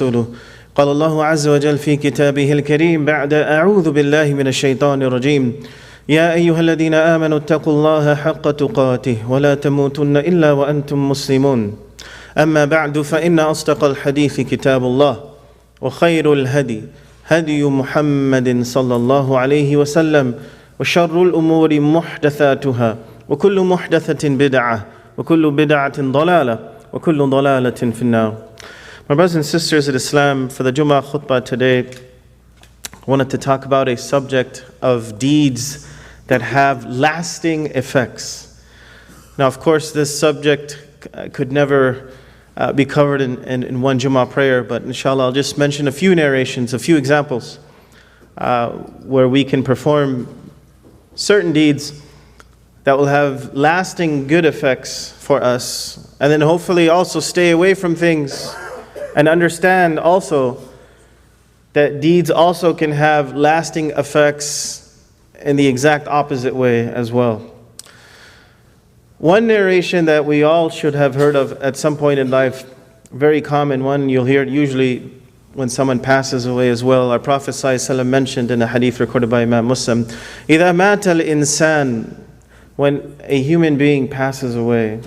رسوله قال الله عز وجل في كتابه الكريم بعد أعوذ بالله من الشيطان الرجيم يا أيها الذين آمنوا اتقوا الله حق تقاته ولا تموتن إلا وأنتم مسلمون أما بعد فإن أصدق الحديث كتاب الله وخير الهدي هدي محمد صلى الله عليه وسلم وشر الأمور محدثاتها وكل محدثة بدعة وكل بدعة ضلالة وكل ضلالة في النار. My brothers and sisters in Islam, for the Jummah khutbah today, I wanted to talk about a subject of deeds that have lasting effects. Now, of course, this subject could never be covered in one Jummah prayer, but inshallah, I'll just mention a few narrations, a few examples where we can perform certain deeds that will have lasting good effects for us, and then hopefully also stay away from things and understand also that deeds also can have lasting effects in the exact opposite way as well. One narration that we all should have heard of at some point in life, very common one, you'll hear it usually when someone passes away as well. Our Prophet ﷺ mentioned in a hadith recorded by Imam Muslim, إِذَا مَاتَ الْإِنسَانِ, when a human being passes away,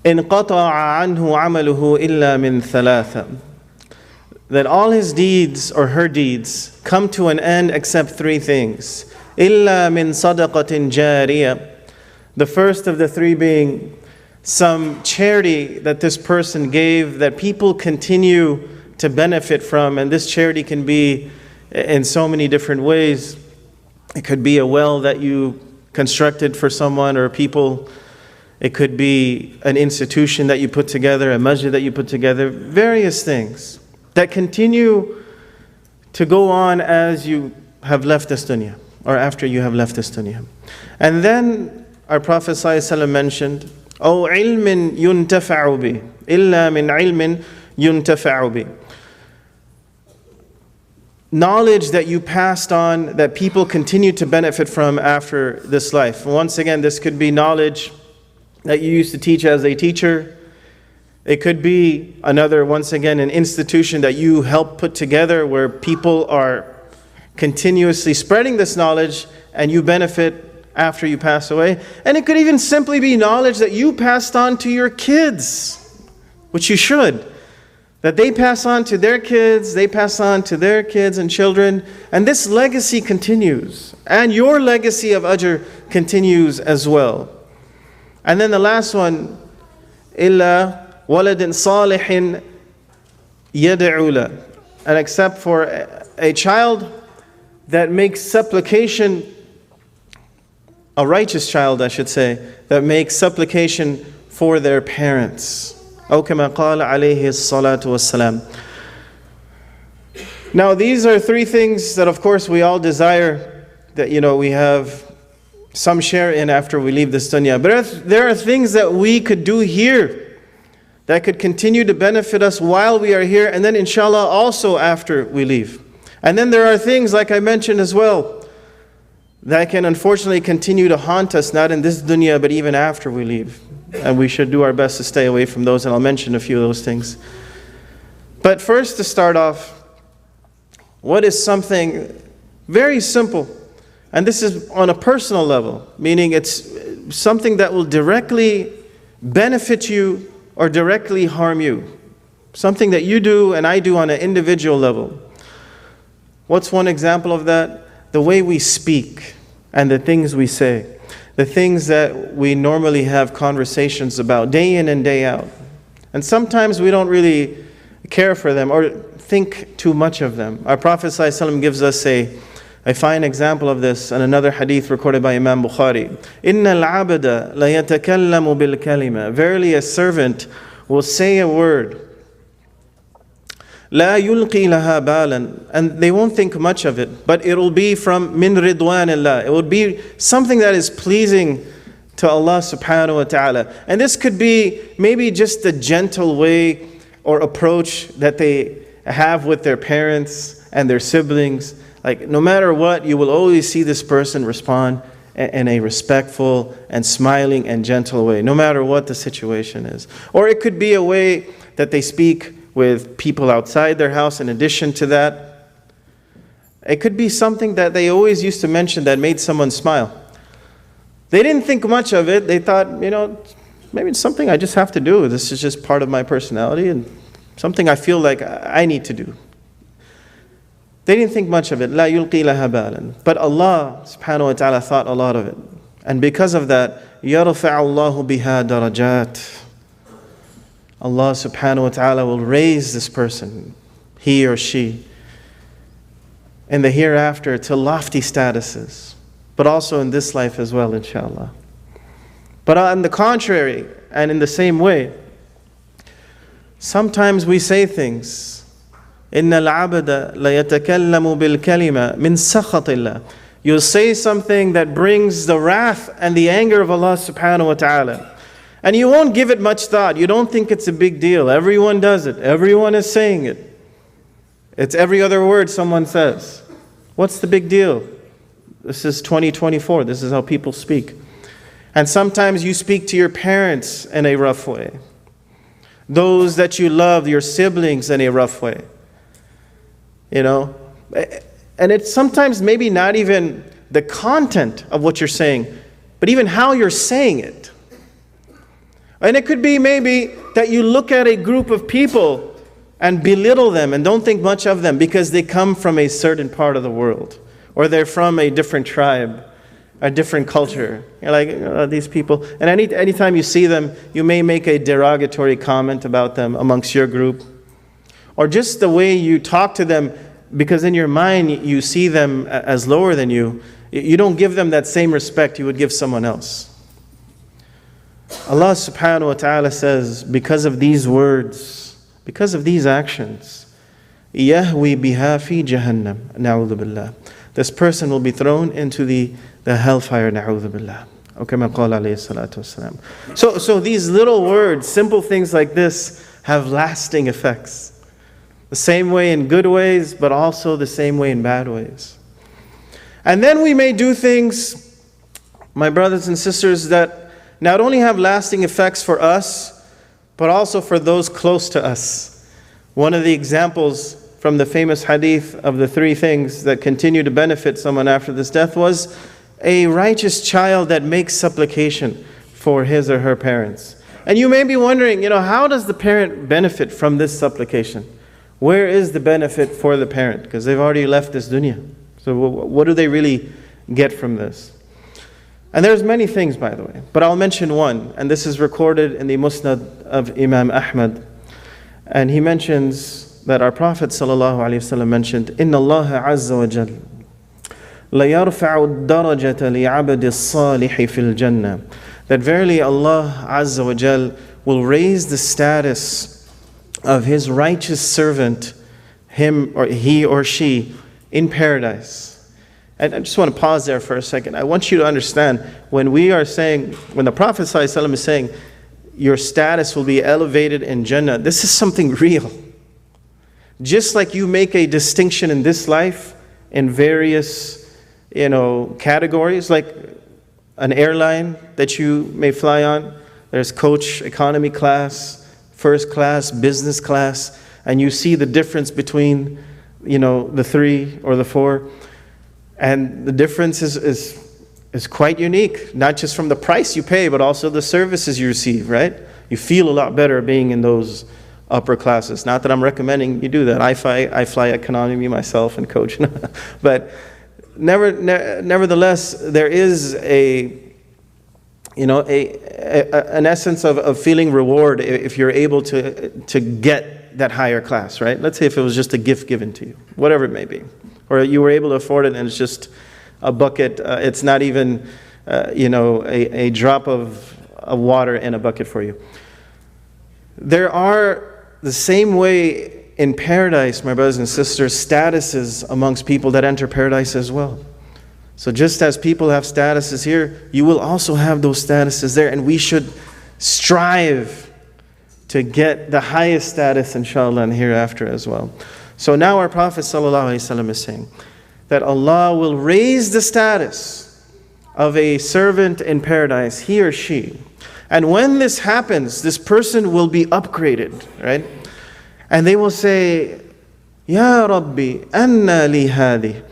انقطع عنه عمله إلا من ثلاثة, that all his deeds or her deeds come to an end except three things. إلا من صدقة جارية, the first of the three being some charity that this person gave that people continue to benefit from, and this charity can be in so many different ways. It could be a well that you constructed for someone or people. It could be an institution that you put together, a masjid that you put together, various things that continue to go on as you have left this dunya, or after you have left this dunya. And then our Prophet ﷺ mentioned, "O ilmin yuntafa'u bi, illa min ilmin yuntafa'u bi." Knowledge that you passed on, that people continue to benefit from after this life. Once again, this could be knowledge that you used to teach as a teacher. It could be another, once again, an institution that you helped put together where people are continuously spreading this knowledge and you benefit after you pass away. And it could even simply be knowledge that you passed on to your kids, which you should. That they pass on to their kids, they pass on to their kids and children, and this legacy continues. And your legacy of ajr continues as well. And then the last one, إِلَّا وَلَدٍ صَالِحٍ يَدْعُو لَهُ, and except for a child that makes supplication, a righteous child I should say, that makes supplication for their parents. أو كما قال عليه الصلاة والسلام. Now these are three things that of course we all desire that we have some share in after we leave this dunya. But there are things that we could do here that could continue to benefit us while we are here, and then inshallah also after we leave. And then there are things, like I mentioned as well, that can unfortunately continue to haunt us, not in this dunya, but even after we leave. And we should do our best to stay away from those, and I'll mention a few of those things. But first, to start off, what is something very simple? And this is on a personal level, meaning it's something that will directly benefit you or directly harm you. Something that you do and I do on an individual level. What's one example of that? The way we speak and the things we say. The things that we normally have conversations about day in and day out. And sometimes we don't really care for them or think too much of them. Our Prophet ﷺ gives us a fine example of this in another hadith recorded by Imam Bukhari. إِنَّ الْعَبْدَ لَيَتَكَلَّمُ بِالْكَلِمَةِ, verily a servant will say a word, لَا يُلْقِي لَهَا بَالًا, and they won't think much of it, but it will be from مِن رِضْوَانِ اللَّهِ, it will be something that is pleasing to Allah subhanahu wa ta'ala. And this could be maybe just the gentle way or approach that they have with their parents and their siblings. Like no matter what, you will always see this person respond in a respectful and smiling and gentle way, no matter what the situation is. Or it could be a way that they speak with people outside their house in addition to that. It could be something that they always used to mention that made someone smile. They didn't think much of it. They thought, maybe it's something I just have to do. This is just part of my personality and something I feel like I need to do. They didn't think much of it. لا يلقي لها بالا. But Allah subhanahu wa ta'ala thought a lot of it. And because of that, يرفع الله بها درجات. Allah subhanahu wa ta'ala will raise this person, he or she, in the hereafter to lofty statuses, but also in this life as well, inshallah. But on the contrary, and in the same way, sometimes we say things. إِنَّ الْعَبْدَ لَيَتَكَلَّمُ بِالْكَلِمَةِ مِنْ سَخَطِ اللَّهِ. You'll say something that brings the wrath and the anger of Allah subhanahu wa ta'ala. And you won't give it much thought. You don't think it's a big deal. Everyone does it. Everyone is saying it. It's every other word someone says. What's the big deal? This is 2024. This is how people speak. And sometimes you speak to your parents in a rough way. Those that you love, your siblings, in a rough way. And it's sometimes maybe not even the content of what you're saying, but even how you're saying it. And it could be maybe that you look at a group of people and belittle them and don't think much of them because they come from a certain part of the world, or they're from a different tribe, a different culture. You're like, these people. And anytime you see them, you may make a derogatory comment about them amongst your group. Or just the way you talk to them, because in your mind you see them as lower than you. You don't give them that same respect you would give someone else. Allah subhanahu wa ta'ala says, because of these words, because of these actions, يَهْوِي بِهَا فِي جَهَنَّمْ نَعُوذُ بِاللَّهِ. This person will be thrown into the hellfire, نَعُوذُ بِاللَّهِ. وَكَمَا قَالَ عَلَيْهِ الصَّلَاةُ وَالسَّلَامُ. So these little words, simple things like this, have lasting effects. The same way in good ways, but also the same way in bad ways. And then we may do things, my brothers and sisters, that not only have lasting effects for us, but also for those close to us. One of the examples from the famous hadith of the three things that continue to benefit someone after this death was a righteous child that makes supplication for his or her parents. And you may be wondering, how does the parent benefit from this supplication? Where is the benefit for the parent? Because they've already left this dunya. So what do they really get from this? And there's many things, by the way. But I'll mention one. And this is recorded in the Musnad of Imam Ahmad. And he mentions that our Prophet ﷺ mentioned, إِنَّ اللَّهَ عَزَّ وَجَلَّ لَيَرْفَعُ الدَّرَجَةَ لِعَبْدِ الصَّالِحِ فِي الْجَنَّةِ. That verily Allah Azza wa Jal will raise the status of His righteous servant, him or he or she, in paradise. And I just want to pause there for a second. I want you to understand, when the Prophet ﷺ is saying, your status will be elevated in Jannah, this is something real. Just like you make a distinction in this life in various, categories, like an airline that you may fly on. There's coach, economy class, first class, business class, and you see the difference between, the three or the four. And the difference is quite unique, not just from the price you pay, but also the services you receive, right? You feel a lot better being in those upper classes. Not that I'm recommending you do that. I fly economy myself and coach. But nevertheless, there is an essence of feeling reward if you're able to get that higher class, right? Let's say if it was just a gift given to you, whatever it may be. Or you were able to afford it and it's just a bucket, it's not even, a drop of water in a bucket for you. There are, the same way in paradise, my brothers and sisters, statuses amongst people that enter paradise as well. So just as people have statuses here, you will also have those statuses there. And we should strive to get the highest status, inshallah, and hereafter as well. So now our Prophet ﷺ is saying that Allah will raise the status of a servant in paradise, he or she. And when this happens, this person will be upgraded, right? And they will say, Ya Rabbi, anna li hadi.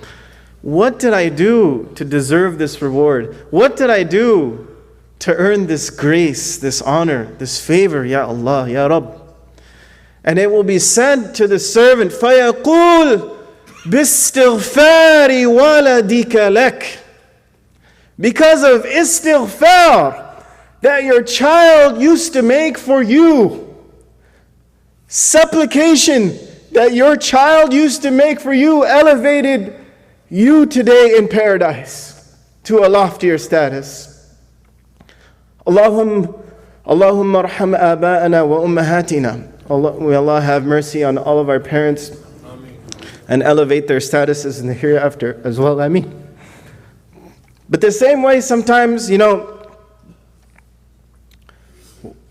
What did I do to deserve this reward? What did I do to earn this grace, this honor, this favor, Ya Allah, Ya Rabb? And it will be said to the servant, فَيَقُولُ بِاسْتِغْفَارِ وَلَدِكَ لَكَ. Because of istighfar that your child used to make for you, supplication that your child used to make for you elevated you today in paradise to a loftier status. Allahumma arham aba'ana wa ummahatina. May Allah have mercy on all of our parents and elevate their statuses in the hereafter as well. Ameen. But the same way sometimes,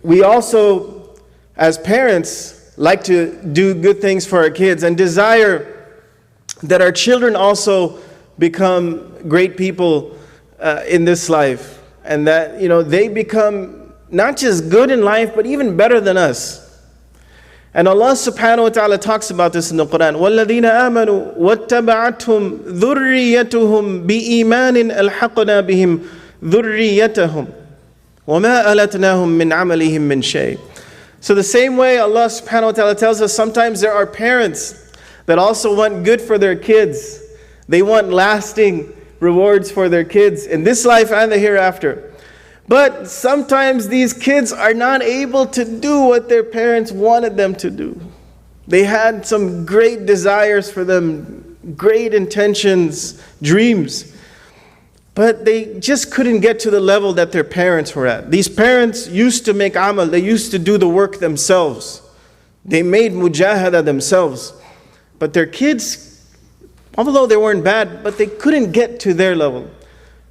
we also, as parents, like to do good things for our kids and desire that our children also become great people in this life. And that, they become not just good in life, but even better than us. And Allah subhanahu wa ta'ala talks about this in the Quran. وَالَّذِينَ آمَنُوا وَاتَّبَعَتْهُمْ ذُرِّيَّتُهُمْ بِإِيمَانٍ أَلْحَقْنَا بِهِمْ ذُرِّيَّتَهُمْ وَمَا أَلَتْنَاهُمْ مِنْ عَمَلِهِمْ مِنْ شَيْءٍ. So the same way Allah subhanahu wa ta'ala tells us, sometimes there are parents that also want good for their kids. They want lasting rewards for their kids in this life and the hereafter. But sometimes these kids are not able to do what their parents wanted them to do. They had some great desires for them, great intentions, dreams, but they just couldn't get to the level that their parents were at. These parents used to make amal, they used to do the work themselves. They made mujahada themselves. But their kids, although they weren't bad, but they couldn't get to their level.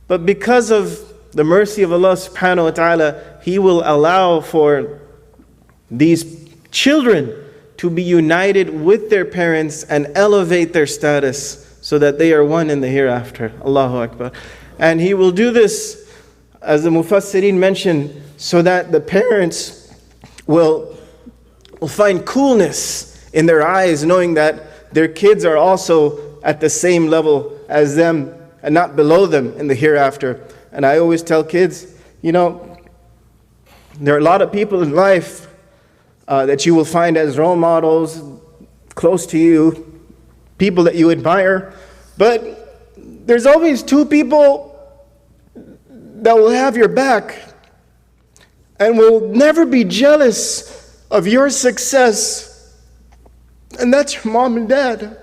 But because of the mercy of Allah subhanahu wa ta'ala, He will allow for these children to be united with their parents and elevate their status so that they are one in the hereafter. Allahu Akbar. And He will do this, as the Mufassirin mentioned, so that the parents will find coolness in their eyes, knowing that their kids are also at the same level as them and not below them in the hereafter. And I always tell kids, there are a lot of people in life that you will find as role models, close to you, people that you admire. But there's always two people that will have your back and will never be jealous of your success. And that's your mom and dad.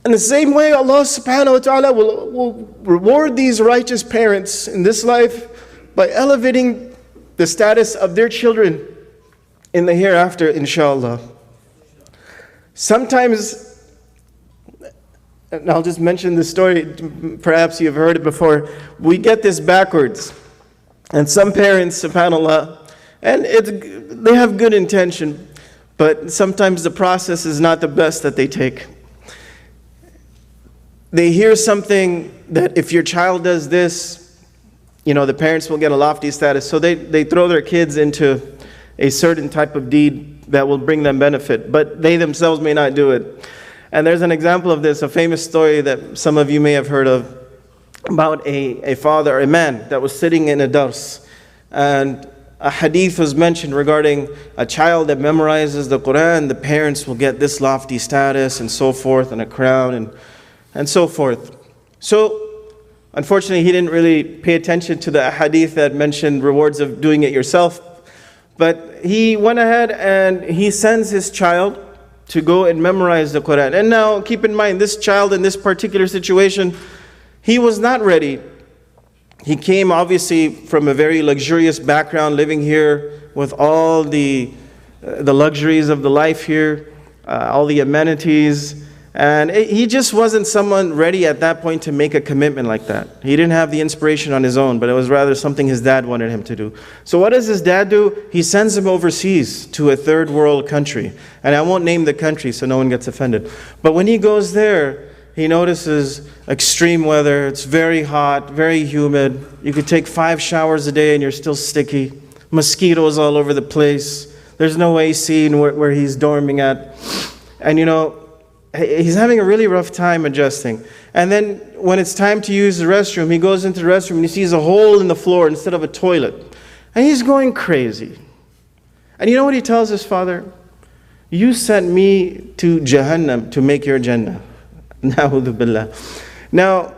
In the same way, Allah subhanahu wa ta'ala will reward these righteous parents in this life by elevating the status of their children in the hereafter, inshallah. Sometimes, and I'll just mention this story, perhaps you've heard it before, we get this backwards. And some parents, subhanAllah, and they have good intention, but sometimes the process is not the best that they take. They hear something that if your child does this, the parents will get a lofty status. So they throw their kids into a certain type of deed that will bring them benefit, but they themselves may not do it. And there's an example of this, a famous story that some of you may have heard of, about a father, a man that was sitting in a dars. And a hadith was mentioned regarding a child that memorizes the Quran, the parents will get this lofty status and so forth, and a crown and so forth. So, unfortunately, he didn't really pay attention to the hadith that mentioned rewards of doing it yourself. But he went ahead and he sends his child to go and memorize the Quran. And now, keep in mind, this child in this particular situation, he was not ready. He came obviously from a very luxurious background, living here with all the luxuries of the life here, all the amenities. And he just wasn't someone ready at that point to make a commitment like that. He didn't have the inspiration on his own, but it was rather something his dad wanted him to do. So what does his dad do? He sends him overseas to a third world country. And I won't name the country so no one gets offended. But when he goes there, he notices extreme weather. It's very hot, very humid. You could take 5 showers a day and you're still sticky. mosquitoes all over the place. There's no AC in where he's dorming at. And he's having a really rough time adjusting. And then when it's time to use the restroom, he goes into the restroom and he sees a hole in the floor instead of a toilet. And he's going crazy. And you know what he tells his father? You sent me to Jahannam to make your Jannah. Na'udhu billah. Now,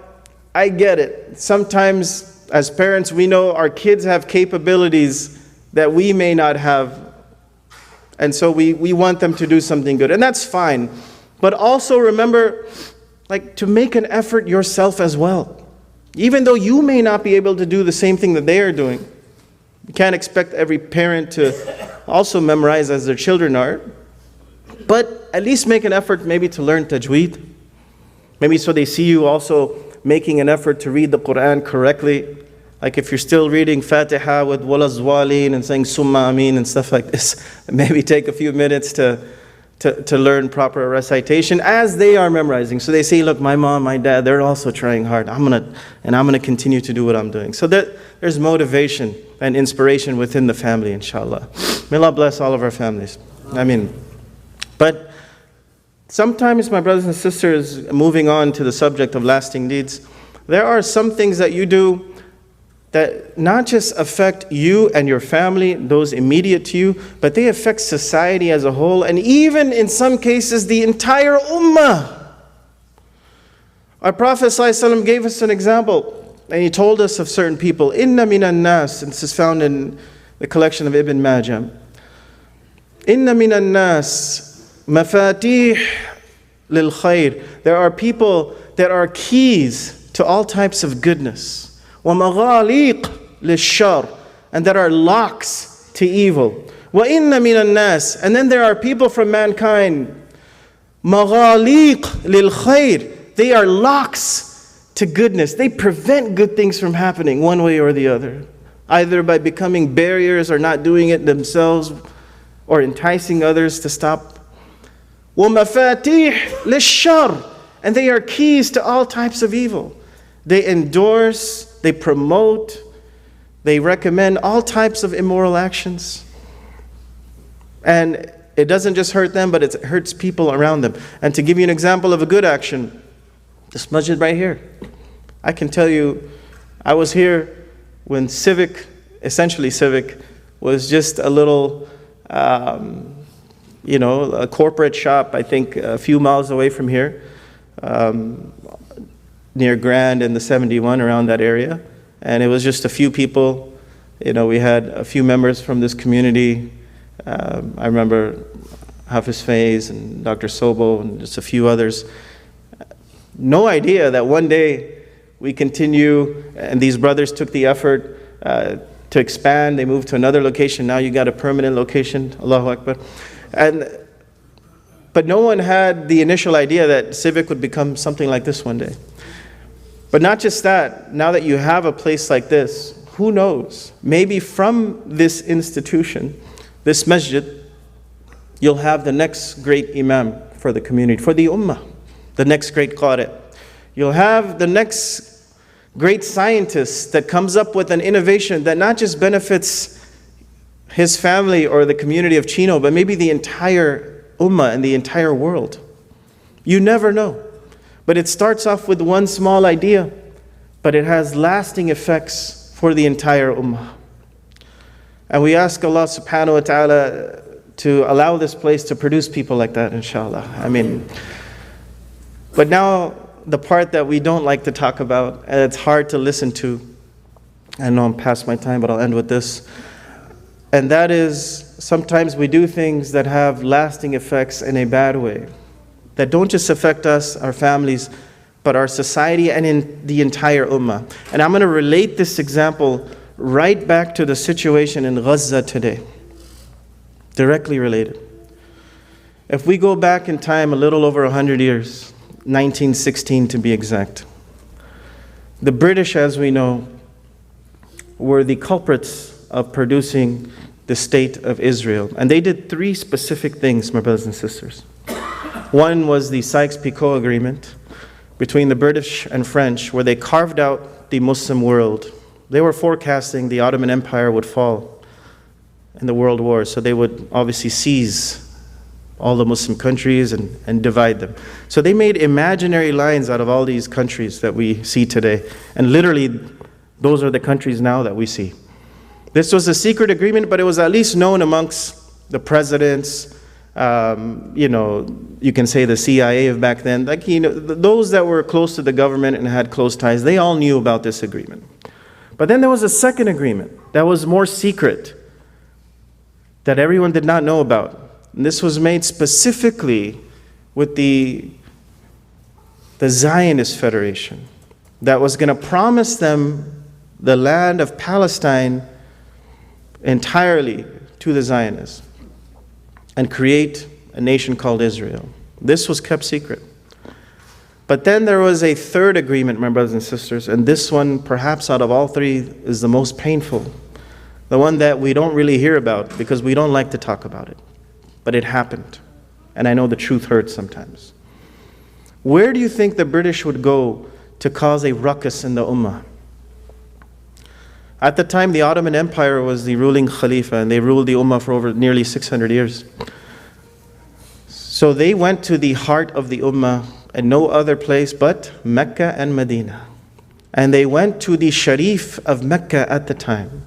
I get it. Sometimes as parents, we know our kids have capabilities that we may not have. And so we want them to do something good. And that's fine. But also remember, to make an effort yourself as well. Even though you may not be able to do the same thing that they are doing. You can't expect every parent to also memorize as their children are. But at least make an effort maybe to learn tajweed. Maybe so they see you also making an effort to read the Quran correctly. Like if you're still reading Fatiha with wala zwalin and saying summa ameen and stuff like this, maybe take a few minutes to learn proper recitation as they are memorizing. So they say, look, my mom, my dad, they're also trying hard. I'm gonna continue to do what I'm doing. So there's motivation and inspiration within the family, inshallah. May Allah bless all of our families. But sometimes, my brothers and sisters, moving on to the subject of lasting deeds, there are some things that you do that not just affect you and your family, those immediate to you, but they affect society as a whole, and even in some cases, the entire ummah. Our Prophet ﷺ gave us an example, and he told us of certain people. Inna minan nas, and this is found in the collection of Ibn Majah. Inna minan nas mafatih lil khair. There are people that are keys to all types of goodness. وَمَغَالِيقْ لِلشَّرِّ, and that are locks to evil. وَإِنَّ مِنَ النَّاسِ, and then there are people from mankind. مَغَالِيقْ لِلْخَيْرِ, they are locks to goodness. They prevent good things from happening one way or the other, either by becoming barriers or not doing it themselves, or enticing others to stop. وَمَفَاتِيحْ لِلشَّرِّ, and they are keys to all types of evil. They endorse, they promote, they recommend all types of immoral actions. And it doesn't just hurt them, but it hurts people around them. And to give you an example of a good action, this masjid right here. I can tell you, I was here when essentially Civic, was just a little, a corporate shop, I think a few miles away from here. Near Grand and the 71, around that area. And it was just a few people. We had a few members from this community. I remember Hafidh and Dr. Sobo and just a few others. No idea that one day we continue, and these brothers took the effort to expand. They moved to another location. Now you got a permanent location. Allahu Akbar. But no one had the initial idea that Civic would become something like this one day. But not just that, now that you have a place like this, who knows? Maybe from this institution, this masjid, you'll have the next great imam for the community, for the ummah, the next great qari. You'll have the next great scientist that comes up with an innovation that not just benefits his family or the community of Chino, but maybe the entire ummah and the entire world. You never know. But it starts off with one small idea, but it has lasting effects for the entire ummah. And we ask Allah subhanahu wa ta'ala to allow this place to produce people like that, inshallah. But now the part that we don't like to talk about, and it's hard to listen to. I know I'm past my time, but I'll end with this. And that is, sometimes we do things that have lasting effects in a bad way, that don't just affect us, our families, but our society and in the entire ummah. And I'm going to relate this example right back to the situation in Gaza today. Directly related. If we go back in time a little over 100 years, 1916 to be exact, the British, as we know, were the culprits of producing the state of Israel. And they did three specific things, my brothers and sisters. One was the Sykes-Picot Agreement between the British and French, where they carved out the Muslim world. They were forecasting the Ottoman Empire would fall. in the world war. So they would obviously seize all the Muslim countries and divide them. So they made imaginary lines out of all these countries that we see today. And literally, those are the countries now that we see. This was a secret agreement, but it was at least known amongst the presidents, you can say the CIA of back then, those that were close to the government and had close ties, they all knew about this agreement. But then there was a second agreement that was more secret, that everyone did not know about. And this was made specifically with the Zionist Federation that was going to promise them the land of Palestine entirely to the Zionists and create a nation called Israel. This was kept secret. But then there was a third agreement, my brothers and sisters, and this one, perhaps out of all three, is the most painful. The one that we don't really hear about because we don't like to talk about it. But it happened. And I know the truth hurts sometimes. Where do you think the British would go to cause a ruckus in the Ummah? At the time, the Ottoman Empire was the ruling Khalifa, and they ruled the Ummah for over nearly 600 years. So they went to the heart of the Ummah and no other place but Mecca and Medina. And they went to the Sharif of Mecca at the time,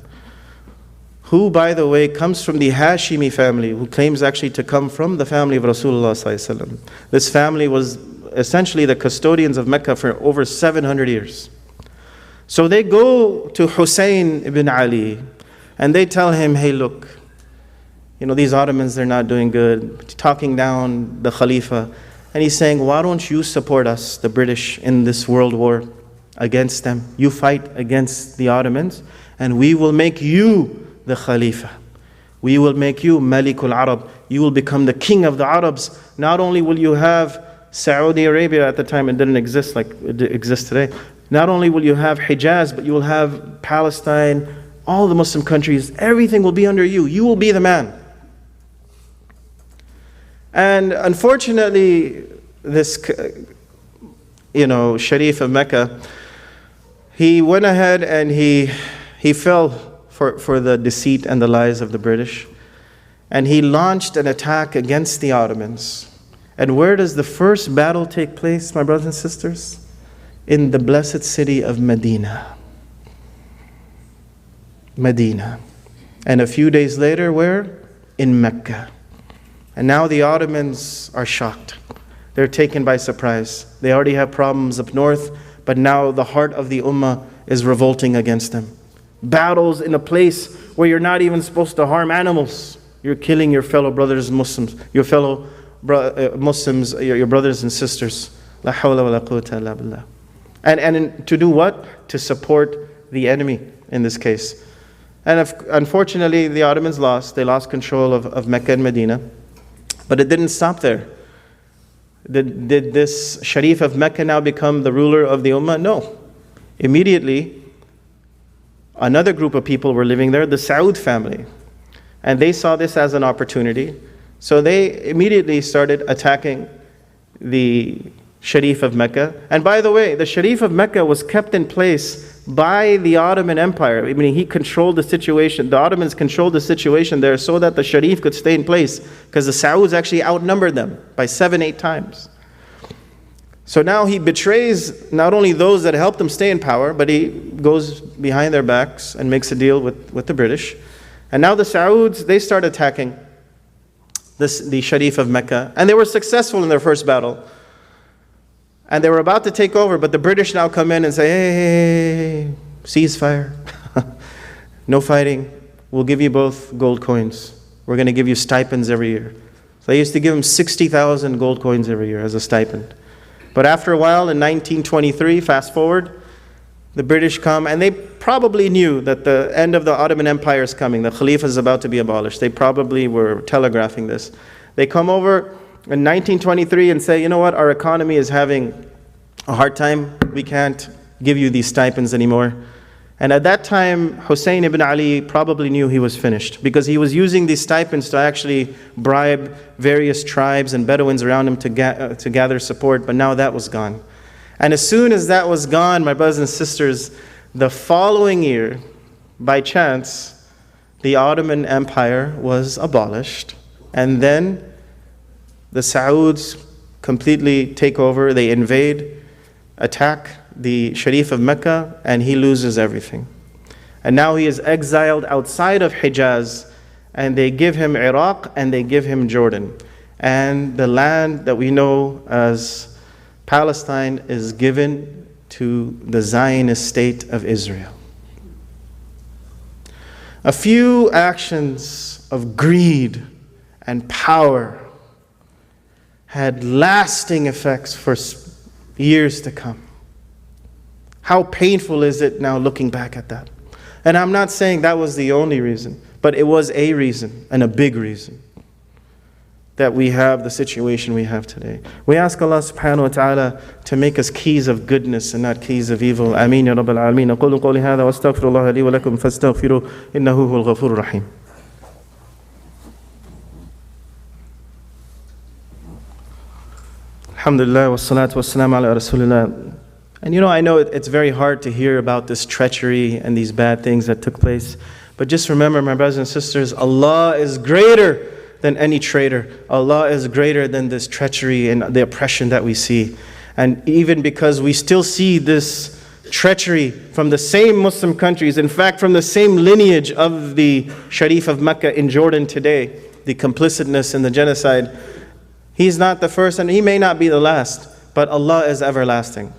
who, by the way, comes from the Hashimi family, who claims actually to come from the family of Rasulullah sallallahu alaihi wasallam. This family was essentially the custodians of Mecca for over 700 years. So they go to Hussein ibn Ali and they tell him, hey, look, these Ottomans, they're not doing good, talking down the Khalifa. And he's saying, why don't you support us, the British, in this world war against them? You fight against the Ottomans and we will make you the Khalifa. We will make you Malikul Arab. You will become the king of the Arabs. Not only will you have Saudi Arabia, at the time it didn't exist like it exists today. Not only will you have Hijaz, but you will have Palestine, all the Muslim countries. Everything will be under you. You will be the man. And unfortunately, this, Sharif of Mecca, he went ahead and he fell for the deceit and the lies of the British. And he launched an attack against the Ottomans. And where does the first battle take place, my brothers and sisters? In the blessed city of Medina. Medina. And a few days later, where? In Mecca. And now the Ottomans are shocked. They're taken by surprise. They already have problems up north, but now the heart of the Ummah is revolting against them. Battles in a place where you're not even supposed to harm animals. You're killing your fellow brothers Muslims, your fellow Muslims, your brothers and sisters. La hawla wa la quwwata illa billah. And to do what? To support the enemy in this case. And unfortunately, the Ottomans lost. They lost control of Mecca and Medina. But it didn't stop there. Did this Sharif of Mecca now become the ruler of the Ummah? No. Immediately, another group of people were living there, the Saud family. And they saw this as an opportunity. So they immediately started attacking the Sharif of Mecca. And by the way, the Sharif of Mecca was kept in place by the Ottoman Empire. I mean, he controlled the situation. The Ottomans controlled the situation there so that the Sharif could stay in place, because the Sauds actually outnumbered them by 7-8 times. So now he betrays not only those that helped him stay in power, but he goes behind their backs and makes a deal with the British. And now the Sauds, they start attacking the Sharif of Mecca. And they were successful in their first battle. And they were about to take over, but the British now come in and say, hey, ceasefire. No fighting. We'll give you both gold coins. We're going to give you stipends every year. So they used to give them 60,000 gold coins every year as a stipend. But after a while, in 1923, fast forward, the British come, and they probably knew that the end of the Ottoman Empire is coming. The Khalifa is about to be abolished. They probably were telegraphing this. They come over in 1923 and say, you know what, our economy is having a hard time. We can't give you these stipends anymore. And at that time, Hussein ibn Ali probably knew he was finished, because he was using these stipends to actually bribe various tribes and Bedouins around him to gather support, but now that was gone. And as soon as that was gone, my brothers and sisters, the following year, by chance, the Ottoman Empire was abolished, and then the Sauds completely take over, they invade, attack the Sharif of Mecca, and he loses everything. And now he is exiled outside of Hijaz, and they give him Iraq and they give him Jordan. And the land that we know as Palestine is given to the Zionist state of Israel. A few actions of greed and power had lasting effects for years to come. How painful is it now looking back at that? And I'm not saying that was the only reason, but it was a reason, and a big reason, that we have the situation we have today. We ask Allah subhanahu wa ta'ala to make us keys of goodness and not keys of evil. Ameen ya Rabbal Alameen. أقول قولي هذا وأستغفر الله لي ولكم فاستغفروه إنه هو الغفور الرحيم. Alhamdulillah wassalatu wassalamu ala rasulillah. And I know it's very hard to hear about this treachery and these bad things that took place. But just remember, my brothers and sisters, Allah is greater than any traitor. Allah is greater than this treachery and the oppression that we see. And even because we still see this treachery from the same Muslim countries, in fact from the same lineage of the Sharif of Mecca in Jordan today, the complicitness in the genocide, he's not the first and he may not be the last, but Allah is everlasting.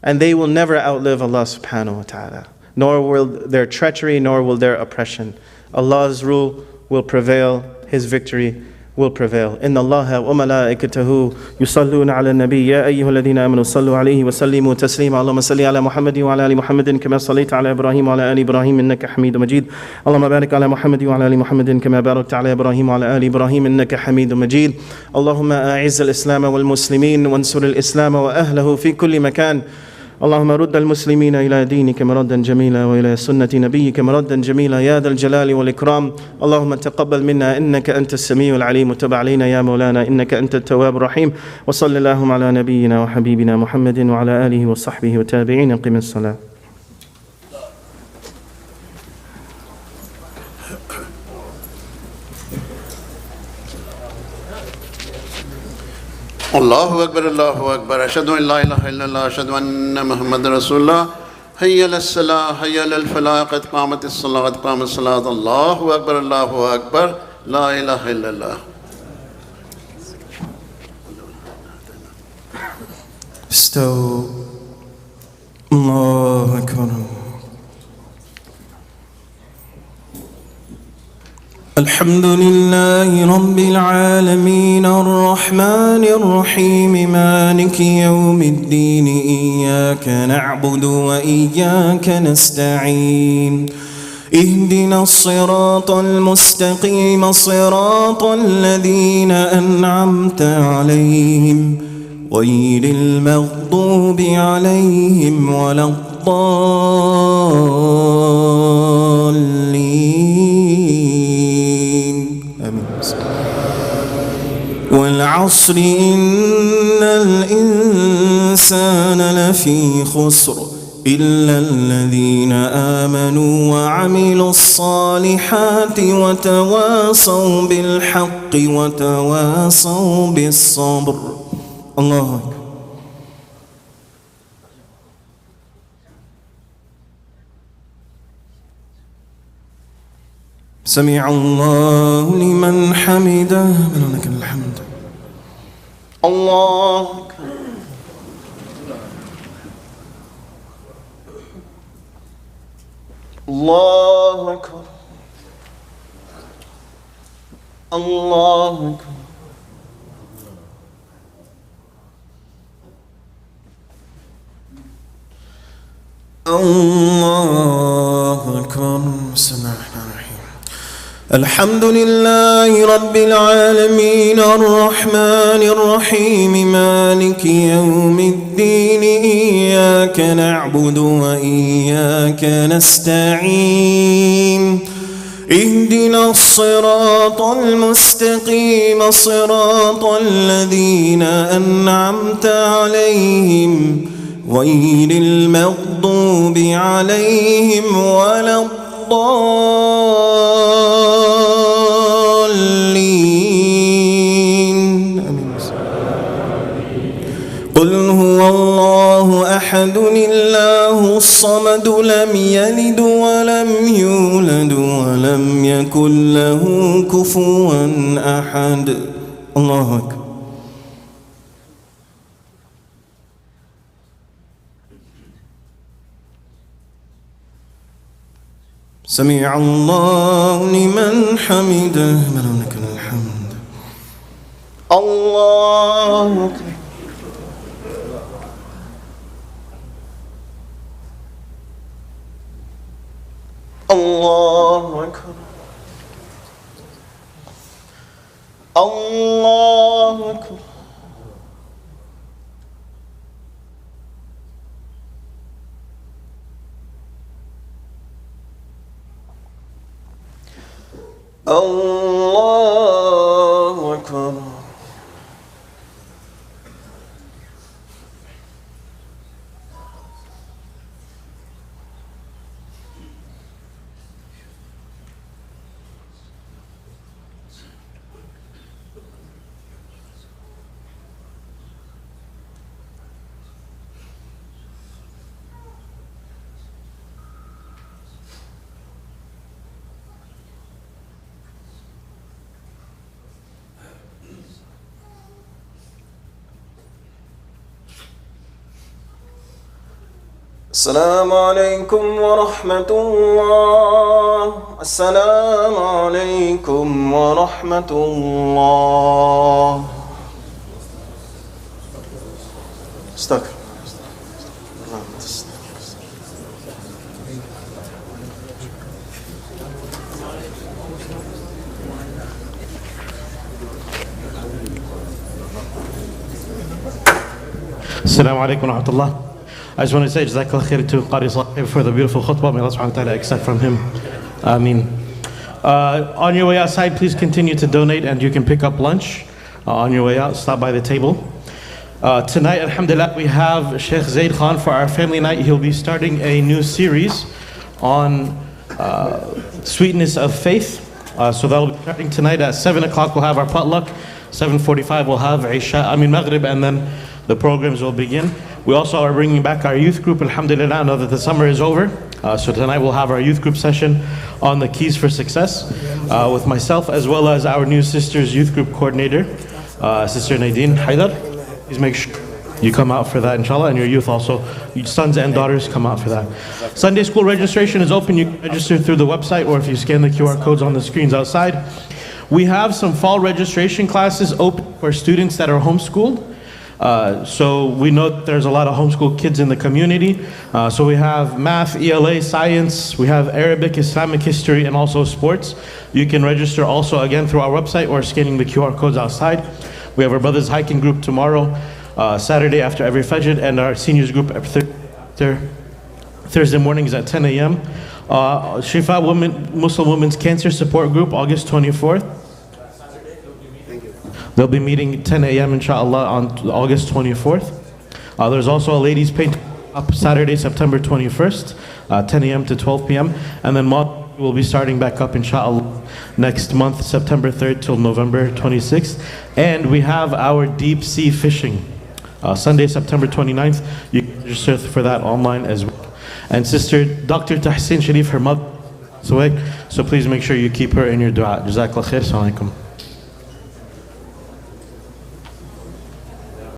And they will never outlive Allah subhanahu wa ta'ala. Nor will their treachery, nor will their oppression. Allah's rule will prevail, His victory will prevail. Inna Allaha wa malaikatahu yusalluna ala nabi ya ayyuhalladhina amanu sallu alayhi wa sallimu taslima. Allahumma salli ala Muhammadin wa ala ali Muhammadin kama sallaita ala Ibrahim wa ala ali Ibrahim innaka Hamidum Majid. Allahumma barik ala Muhammadin wa ala ali Muhammadin kama barakta ala Ibrahim wa ala ali Ibrahim innaka Hamidum Majid. Allahumma a'izz al-Islam wal muslimin wansur al-Islam wa ahlihi fi kulli makan. اللهم رد المسلمين إلى دينك مردا جميلا وإلى سنة نبيك مردا جميلا يا ذا الجلال والإكرام. اللهم تقبل منا إنك أنت السميع العليم وتب علينا يا مولانا إنك أنت التواب الرحيم. وصلى اللهم على نبينا وحبيبنا محمد وعلى آله وصحبه وتابعين. قم الصلاة. الله أكبر الله أكبر أشهد أن لا إله إلا الله أشهد أن محمد رسول الله حي على الصلاة حي على الفلاح قد قامت الصلاة قد قامت الصلاة الله أكبر لا إله إلا الله. استووا. الله أكبر. الحمد لله رب العالمين الرحمن الرحيم مالك يوم الدين إياك نعبد وإياك نستعين اهدنا الصراط المستقيم صراط الذين أنعمت عليهم غير المغضوب عليهم ولا الضالين. والعصر إن الإنسان لفي خسر إلا الذين آمنوا وعملوا الصالحات وتواصوا بالحق وتواصوا بالصبر. الله أكبر. سمع الله لمن حمده ولك الحمد. الله أكبر. الله أكبر. الله أكبر. الله أكبر. بسم الله الرحمن الرحيم. الحمد لله رب العالمين الرحمن الرحيم مالك يوم الدين إياك نعبد وإياك نستعين اهدنا الصراط المستقيم صراط الذين أنعمت عليهم غير المغضوب عليهم ولا الضالين. الضالين. قل هو الله أحد الله الصمد لم يلد ولم يولد ولم يكن له كفوا أحد. الله أكبر. سمع الله لمن حمده. ربنا لك الحمد. الله أكبر. الله أكبر. الله أكبر. الله أكبر. السلام عليكم ورحمة الله. السلام عليكم ورحمة الله. استغفر. Assalamu alaikum wa rahmatullah. I just want to say Jazakallah khair to Qari Saheb for the beautiful khutbah. May Allah subhanahu wa ta'ala accept from him. Ameen. On your way outside, please continue to donate, and you can pick up lunch on your way out. Stop by the table. Tonight, alhamdulillah, we have Sheikh Zaid Khan for our family night. He'll be starting a new series on sweetness of faith. So that'll be starting tonight at 7 o'clock. We'll have our potluck. 7:45 we'll have Maghrib, and then the programs will begin. We also are bringing back our youth group, alhamdulillah. I know that the summer is over. So tonight we'll have our youth group session on the keys for success with myself, as well as our new sister's youth group coordinator, Sister Nadine Haidar. Please make sure you come out for that, inshallah, and your youth also, your sons and daughters, come out for that. Sunday school registration is open. You can register through the website, or if you scan the QR codes on the screens outside. We have some fall registration classes open for students that are homeschooled. So we know that there's a lot of homeschool kids in the community. So we have math, ELA, science, we have Arabic, Islamic history, and also sports. You can register also again through our website or scanning the QR codes outside. We have our brothers hiking group tomorrow, Saturday after every Fajr, and our seniors group Thursday mornings at 10 a.m. Shifa Muslim Women's Cancer Support Group, August 24th. They'll be meeting 10 a.m. inshallah on August 24th. There's also a ladies' paint up Saturday, September 21st, 10 a.m. to 12 p.m. And then will be starting back up inshallah next month, September 3rd till November 26th. And we have our deep sea fishing, Sunday, September 29th. You can register for that online as well. And Sister Dr. Tahsin Sharif, her mother, so please make sure you keep her in your dua. Jazakallah khair. Assalamu alaikum.